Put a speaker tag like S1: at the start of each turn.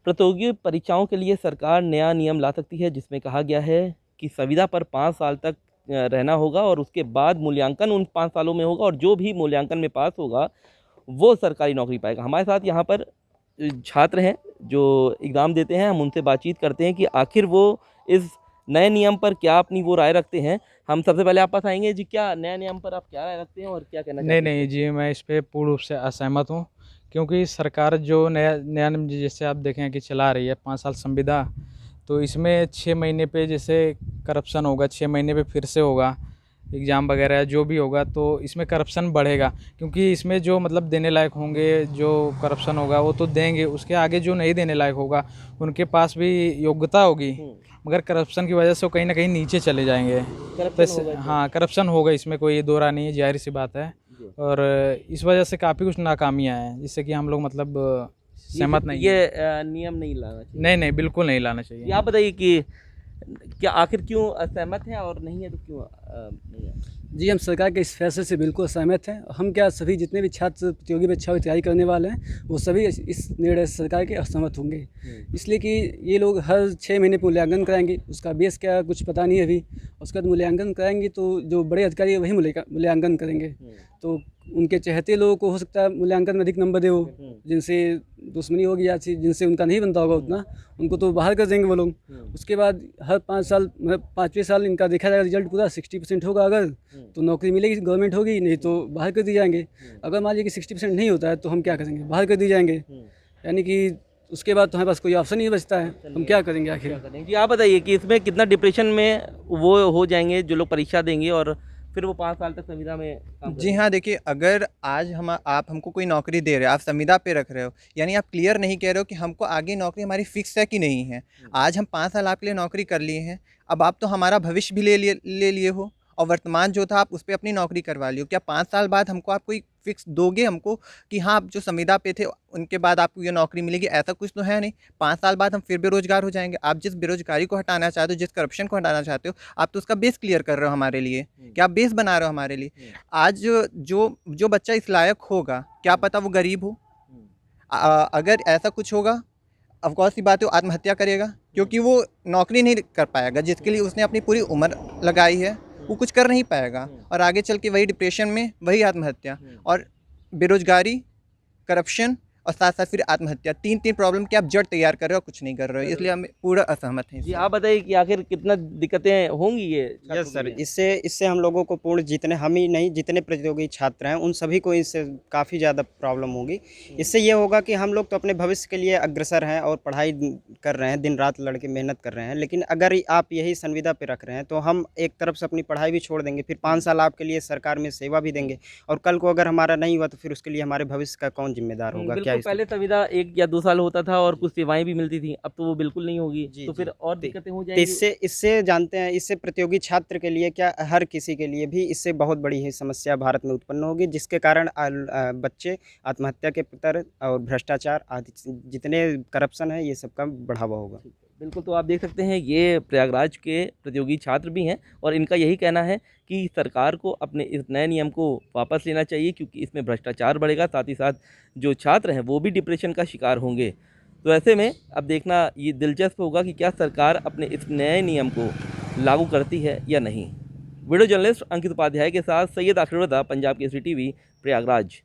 S1: प्रतियोगी परीक्षाओं के लिए सरकार नया नियम ला सकती है, जिसमें कहा गया है कि संविदा पर 5 साल तक रहना होगा और उसके बाद मूल्यांकन उन 5 सालों में होगा और जो भी मूल्यांकन में पास होगा वो सरकारी नौकरी पाएगा। हमारे साथ यहाँ पर छात्र हैं जो एग्ज़ाम देते हैं, हम उनसे बातचीत करते हैं कि आखिर वो इस नए नियम पर क्या अपनी वो राय रखते हैं। हम सबसे पहले आप पास आएंगे जी, क्या नए नियम पर आप क्या राय रखते हैं और क्या कहना चाहते हैं?
S2: नहीं जी, मैं इस पे पूर्ण रूप से असहमत हूँ, क्योंकि सरकार जो नया नया नियम जैसे आप देखें कि चला रही है 5 साल संविदा, तो इसमें 6 महीने पे जैसे करप्शन होगा, 6 महीने पे फिर से होगा एग्ज़ाम वगैरह जो भी होगा, तो इसमें करप्शन बढ़ेगा। क्योंकि इसमें जो मतलब देने लायक होंगे, जो करप्शन होगा वो तो देंगे, उसके आगे जो नहीं देने लायक होगा उनके पास भी योग्यता होगी, मगर करप्शन की वजह से वो कहीं ना कहीं नीचे चले जाएंगे। हाँ, करप्शन होगा, इसमें कोई दो राय नहीं है, जाहिर सी बात है। और इस वजह से काफ़ी कुछ नाकामियाँ हैं, जिससे कि हम लोग मतलब सहमत नहीं है।
S1: ये नियम नहीं लाना चाहिए।
S2: नहीं, बिल्कुल नहीं लाना चाहिए।
S1: आप बताइए कि क्या आखिर क्यों असहमत हैं और नहीं है तो क्यों नहीं है?
S3: जी, हम सरकार के इस फैसले से बिल्कुल असहमत हैं। हम क्या, सभी जितने भी छात्र प्रतियोगी परीक्षाओं की तैयारी करने वाले हैं वो सभी इस निर्णय से सरकार के असहमत होंगे। इसलिए कि ये लोग हर 6 महीने मूल्यांकन कराएंगे, उसका बेस क्या कुछ पता नहीं है अभी। उसके बाद मूल्यांकन कराएंगे तो जो बड़े अधिकारी है वही मूल्यांकन करेंगे। तो उनके चहेते लोगों को हो सकता है मूल्यांकन में अधिक नंबर दे, वो जिनसे दुश्मनी होगी या जिनसे उनका नहीं बनता होगा उतना, उनको तो बाहर कर देंगे वो लोग। उसके बाद हर 5 साल मतलब 5वें साल इनका देखा जाएगा, रिजल्ट पूरा 60% होगा अगर तो नौकरी मिलेगी, गवर्नमेंट होगी, नहीं तो बाहर कर दिए जाएंगे। अगर मान लीजिए कि 60% नहीं होता है तो हम क्या करेंगे, बाहर कर दिए जाएंगे। यानी कि उसके बाद तो हमारे पास कोई ऑप्शन नहीं बचता है, हम क्या करेंगे आखिर।
S1: जी आप बताइए कि इसमें कितना डिप्रेशन में वो हो जाएंगे जो लोग परीक्षा देंगे और फिर वो 5 साल तक संविदा में काम
S4: जी हाँ, देखिए, अगर आज आप हमको कोई नौकरी दे रहे हो, आप संविदा पे रख रहे हो, यानी आप क्लियर नहीं कह रहे हो कि हमको आगे नौकरी हमारी फिक्स है कि नहीं है। आज हम 5 साल आपके लिए नौकरी कर लिए हैं, अब आप तो हमारा भविष्य भी ले लिए हो और वर्तमान जो था आप उस पे अपनी नौकरी करवा लियो। क्या 5 साल बाद हमको आप कोई फिक्स दोगे हमको कि हाँ, आप जो संविदा पे थे उनके बाद आपको ये नौकरी मिलेगी? ऐसा कुछ तो है नहीं। 5 साल बाद हम फिर बेरोजगार हो जाएंगे। आप जिस बेरोजगारी को हटाना चाहते हो, जिस करप्शन को हटाना चाहते हो, आप तो उसका बेस क्लियर कर रहे हो हमारे लिए। क्या आप बेस बना रहे हो हमारे लिए? आज जो बच्चा इस लायक होगा, क्या पता वो गरीब हो। अगर ऐसा कुछ होगा, ऑफकोर्स की बात है, वो आत्महत्या करेगा, क्योंकि वो नौकरी नहीं कर पाएगा जिसके लिए उसने अपनी पूरी उम्र लगाई है, वो कुछ कर नहीं पाएगा और आगे चल के वही डिप्रेशन में, वही आत्महत्या और बेरोजगारी, करप्शन और साथ साथ फिर आत्महत्या, तीन प्रॉब्लम के आप जड़ तैयार कर रहे हो, कुछ नहीं कर रहे हो। इसलिए हम पूरा असहमत हैं।
S1: जी आप बताइए कि आखिर कितना दिक्कतें होंगी ये
S5: यस सर, इससे हम लोगों को पूर्ण, जितने हम ही नहीं, जितने प्रतियोगी छात्र हैं उन सभी को इससे काफ़ी ज़्यादा प्रॉब्लम होगी। इससे ये होगा कि हम लोग तो अपने भविष्य के लिए अग्रसर हैं और पढ़ाई कर रहे हैं, दिन रात लड़के मेहनत कर रहे हैं, लेकिन अगर आप यही संविदा पे रख रहे हैं तो हम एक तरफ से अपनी पढ़ाई भी छोड़ देंगे, फिर 5 साल आपके लिए सरकार में सेवा भी देंगे और कल को अगर हमारा नहीं हुआ तो फिर उसके लिए हमारे भविष्य का कौन जिम्मेदार होगा? क्या
S1: पहले संविदा 1 या 2 साल होता था और कुछ सेवाएं भी मिलती थी, अब तो वो बिल्कुल नहीं होगी। तो फिर और दिक्कतें हो जाएंगी।
S5: इससे जानते हैं, इससे प्रतियोगी छात्र के लिए क्या, हर किसी के लिए भी इससे बहुत बड़ी ही समस्या भारत में उत्पन्न होगी, जिसके कारण बच्चे आत्महत्या के तरफ और भ्रष्टाचार आदि जितने करप्शन है ये सबका बढ़ावा होगा।
S1: बिल्कुल, तो आप देख सकते हैं ये प्रयागराज के प्रतियोगी छात्र भी हैं और इनका यही कहना है कि सरकार को अपने इस नए नियम को वापस लेना चाहिए, क्योंकि इसमें भ्रष्टाचार बढ़ेगा, साथ ही साथ जो छात्र हैं वो भी डिप्रेशन का शिकार होंगे। तो ऐसे में अब देखना ये दिलचस्प होगा कि क्या सरकार अपने इस नए नियम को लागू करती है या नहीं। वीडियो जर्नलिस्ट अंकित उपाध्याय के साथ सैयद आखिर रज़ा, पंजाब केसरी टीवी, प्रयागराज।